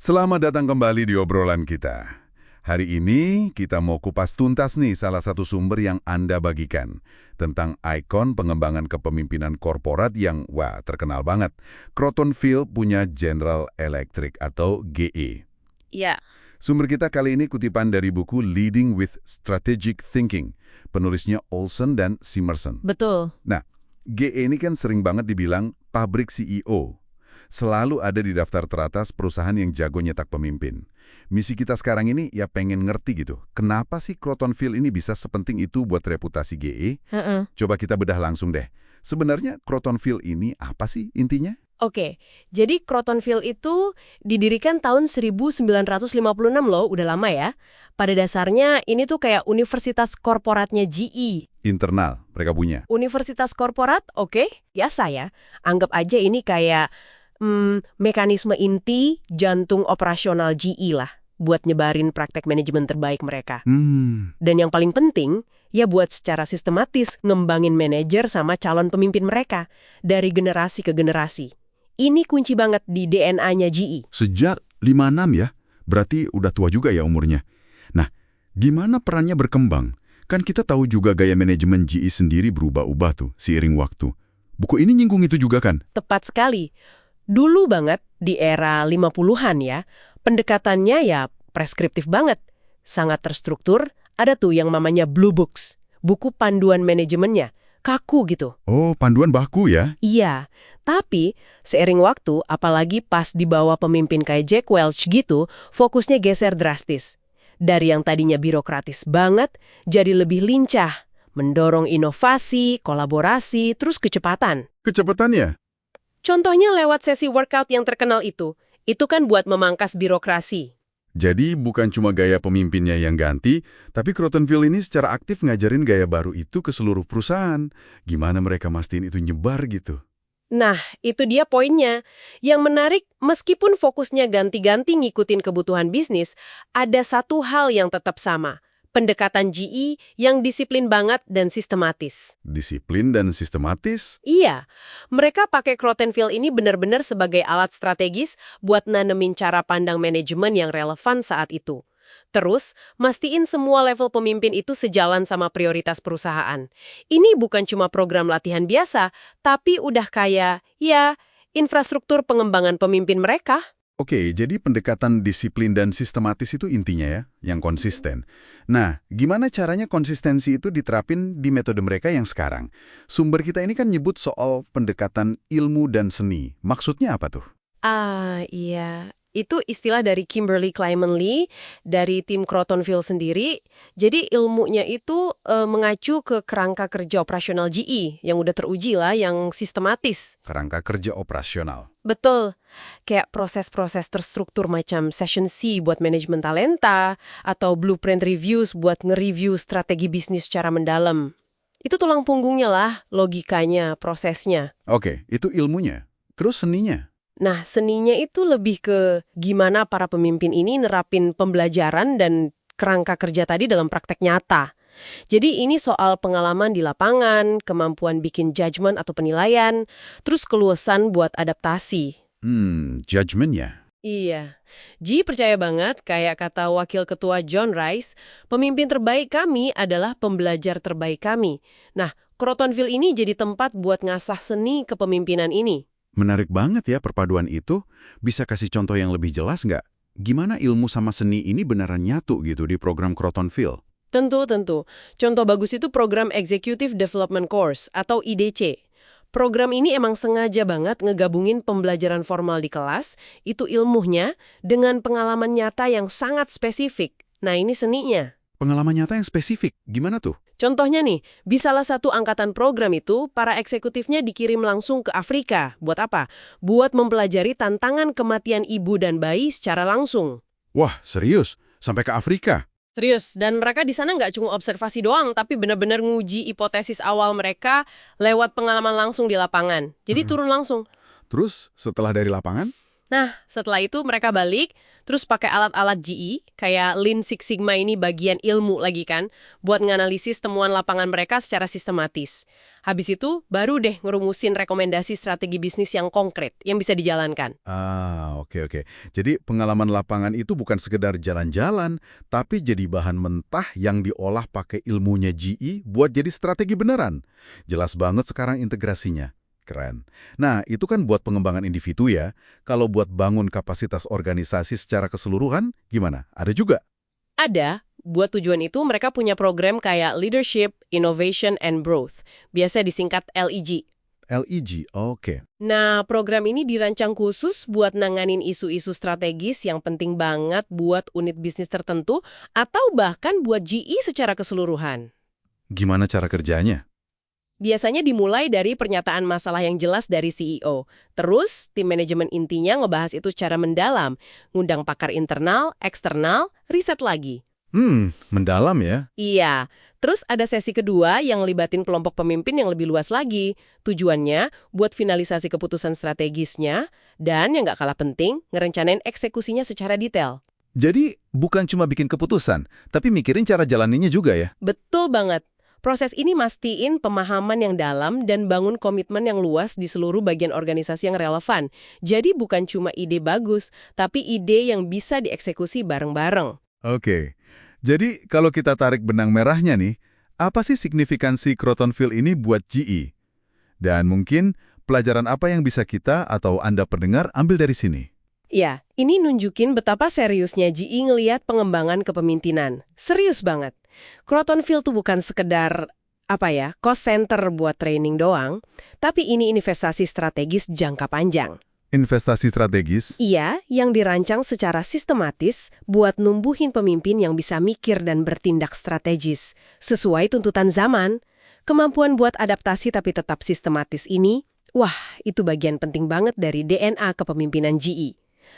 Selamat datang kembali di obrolan kita. Hari ini kita mau kupas tuntas nih salah satu sumber yang Anda bagikan tentang ikon pengembangan kepemimpinan korporat yang, wah, terkenal banget. Croton Field punya General Electric atau GE. Ya, Sumber kita kali ini kutipan dari buku Leading with Strategic Thinking, penulisnya Olson dan Simerson. betul. Nah, GE ini kan sering banget dibilang pabrik CEO. Selalu ada di daftar teratas perusahaan yang jago nyetak pemimpin. Misi kita sekarang ini ya pengen ngerti gitu, kenapa sih Croton Field ini bisa sepenting itu buat reputasi GE? Heeh. Coba kita bedah langsung deh. Sebenarnya Croton Field ini apa sih intinya? Oke, jadi Croton Field itu didirikan tahun 1956 loh, udah lama ya. Pada dasarnya ini tuh kayak universitas korporatnya GE. Internal, mereka punya. Universitas korporat, oke, biasa ya. Anggap aja ini kayak mekanisme inti jantung operasional GE lah, buat nyebarin praktek manajemen terbaik mereka. Dan yang paling penting, ya buat secara sistematis ngembangin manajer sama calon pemimpin mereka dari generasi ke generasi. Ini kunci banget di DNA-nya GE. Sejak 56 ya? Berarti udah tua juga ya umurnya. Nah, gimana perannya berkembang? Kan kita tahu juga gaya manajemen GE sendiri berubah-ubah tuh seiring waktu. Buku ini nyinggung itu juga kan? Tepat sekali. Dulu banget, di era 50-an ya, pendekatannya ya preskriptif banget. Sangat terstruktur, ada tuh yang namanya Blue Books, buku panduan manajemennya. Kaku gitu. Oh, panduan baku ya? Iya, tapi seiring waktu, apalagi pas di bawah pemimpin kayak Jack Welch gitu, fokusnya geser drastis. Dari yang tadinya birokratis banget, jadi lebih lincah, mendorong inovasi, kolaborasi, terus kecepatan. Kecepatannya? Contohnya lewat sesi workout yang terkenal itu kan buat memangkas birokrasi. Jadi bukan cuma gaya pemimpinnya yang ganti, tapi Croton Field ini secara aktif ngajarin gaya baru itu ke seluruh perusahaan. Gimana mereka mastiin itu nyebar gitu? Nah, itu dia poinnya. Yang menarik, meskipun fokusnya ganti-ganti ngikutin kebutuhan bisnis, ada satu hal yang tetap sama. Pendekatan GE yang disiplin banget dan sistematis. Disiplin dan sistematis? Iya, mereka pakai Croton Field ini benar-benar sebagai alat strategis buat nanemin cara pandang manajemen yang relevan saat itu. Terus, mastiin semua level pemimpin itu sejalan sama prioritas perusahaan. Ini bukan cuma program latihan biasa, tapi udah kayak, ya, infrastruktur pengembangan pemimpin mereka. Oke, jadi pendekatan disiplin dan sistematis itu intinya ya, yang konsisten. Nah, gimana caranya konsistensi itu diterapin di metode mereka yang sekarang? Sumber kita ini kan nyebut soal pendekatan ilmu dan seni. Maksudnya apa tuh? Iya. Itu istilah dari Kimberly Kleiman Lee, dari tim Croton Field sendiri. Jadi ilmunya itu mengacu ke kerangka kerja operasional GE, yang udah teruji lah, yang sistematis. Kerangka kerja operasional. Betul. Kayak proses-proses terstruktur macam session C buat manajemen talenta, atau blueprint reviews buat nge-review strategi bisnis secara mendalam. Itu tulang punggungnya lah, logikanya, prosesnya. Oke, itu ilmunya. Terus seninya? Nah, seninya itu lebih ke gimana para pemimpin ini nerapin pembelajaran dan kerangka kerja tadi dalam praktek nyata. Jadi ini soal pengalaman di lapangan, kemampuan bikin judgement atau penilaian, terus keluasan buat adaptasi. Judgment-nya. Iya, Ji percaya banget, kayak kata Wakil Ketua John Rice, pemimpin terbaik kami adalah pembelajar terbaik kami. Nah, Croton Field ini jadi tempat buat ngasah seni kepemimpinan ini. Menarik banget ya perpaduan itu. Bisa kasih contoh yang lebih jelas nggak? Gimana ilmu sama seni ini beneran nyatu gitu di program Croton Field? Tentu. Contoh bagus itu program Executive Development Course atau IDC. Program ini emang sengaja banget ngegabungin pembelajaran formal di kelas, itu ilmunya, dengan pengalaman nyata yang sangat spesifik. Nah, ini seninya. Pengalaman nyata yang spesifik, gimana tuh? Contohnya nih, di salah satu angkatan program itu, para eksekutifnya dikirim langsung ke Afrika. Buat apa? Buat mempelajari tantangan kematian ibu dan bayi secara langsung. Wah, serius? Sampai ke Afrika? Serius, dan mereka di sana nggak cuma observasi doang, tapi benar-benar nguji hipotesis awal mereka lewat pengalaman langsung di lapangan. Jadi turun langsung. Terus, setelah dari lapangan? Nah, setelah itu mereka balik, terus pakai alat-alat GE, kayak Lean Six Sigma ini bagian ilmu lagi kan, buat nganalisis temuan lapangan mereka secara sistematis. Habis itu, baru deh ngerumusin rekomendasi strategi bisnis yang konkret, yang bisa dijalankan. Oke. Jadi pengalaman lapangan itu bukan sekedar jalan-jalan, tapi jadi bahan mentah yang diolah pakai ilmunya GE buat jadi strategi beneran. Jelas banget sekarang integrasinya. Keren. Nah, itu kan buat pengembangan individu ya. Kalau buat bangun kapasitas organisasi secara keseluruhan, gimana? Ada juga? Ada. Buat tujuan itu mereka punya program kayak Leadership, Innovation, and Growth. Biasa disingkat LEG. LEG, oke. Nah, program ini dirancang khusus buat nanganin isu-isu strategis yang penting banget buat unit bisnis tertentu atau bahkan buat GE secara keseluruhan. Gimana cara kerjanya? Biasanya dimulai dari pernyataan masalah yang jelas dari CEO. Terus, tim manajemen intinya ngebahas itu secara mendalam, ngundang pakar internal, eksternal, riset lagi. Mendalam ya? Iya. Terus ada sesi kedua yang libatin kelompok pemimpin yang lebih luas lagi. Tujuannya buat finalisasi keputusan strategisnya, dan yang nggak kalah penting, ngerencanain eksekusinya secara detail. Jadi, bukan cuma bikin keputusan, tapi mikirin cara jalaninnya juga ya? Betul banget. Proses ini mastiin pemahaman yang dalam dan bangun komitmen yang luas di seluruh bagian organisasi yang relevan. Jadi bukan cuma ide bagus, tapi ide yang bisa dieksekusi bareng-bareng. Oke. Jadi, kalau kita tarik benang merahnya nih, apa sih signifikansi Crotonville ini buat GE? Dan mungkin pelajaran apa yang bisa kita atau Anda pendengar ambil dari sini? Ya, ini nunjukin betapa seriusnya GE ngelihat pengembangan kepemimpinan. Serius banget. Crotonville tuh bukan sekedar cost center buat training doang, tapi ini investasi strategis jangka panjang. Investasi strategis? Iya, yang dirancang secara sistematis buat numbuhin pemimpin yang bisa mikir dan bertindak strategis, sesuai tuntutan zaman. Kemampuan buat adaptasi tapi tetap sistematis ini, itu bagian penting banget dari DNA kepemimpinan GE.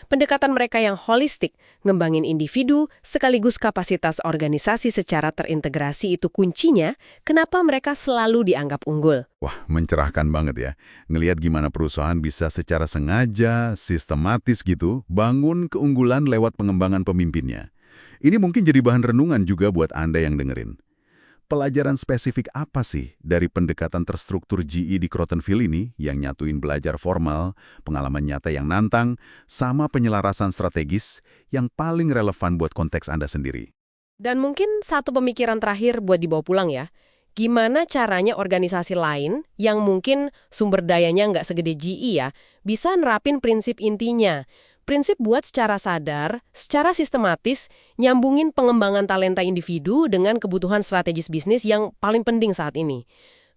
Pendekatan mereka yang holistik, ngembangin individu, sekaligus kapasitas organisasi secara terintegrasi itu kuncinya, kenapa mereka selalu dianggap unggul. Wah, mencerahkan banget ya. Ngelihat gimana perusahaan bisa secara sengaja, sistematis gitu, bangun keunggulan lewat pengembangan pemimpinnya. Ini mungkin jadi bahan renungan juga buat Anda yang dengerin. Pelajaran spesifik apa sih dari pendekatan terstruktur GE di Crotonville ini yang nyatuin belajar formal, pengalaman nyata yang nantang, sama penyelarasan strategis yang paling relevan buat konteks Anda sendiri? Dan mungkin satu pemikiran terakhir buat dibawa pulang ya. Gimana caranya organisasi lain yang mungkin sumber dayanya nggak segede GE ya, bisa nerapin prinsip intinya. Prinsip buat secara sadar, secara sistematis, nyambungin pengembangan talenta individu dengan kebutuhan strategis bisnis yang paling penting saat ini.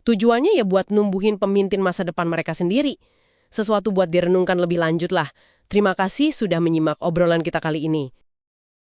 Tujuannya ya buat numbuhin pemimpin masa depan mereka sendiri. Sesuatu buat direnungkan lebih lanjut lah. Terima kasih sudah menyimak obrolan kita kali ini.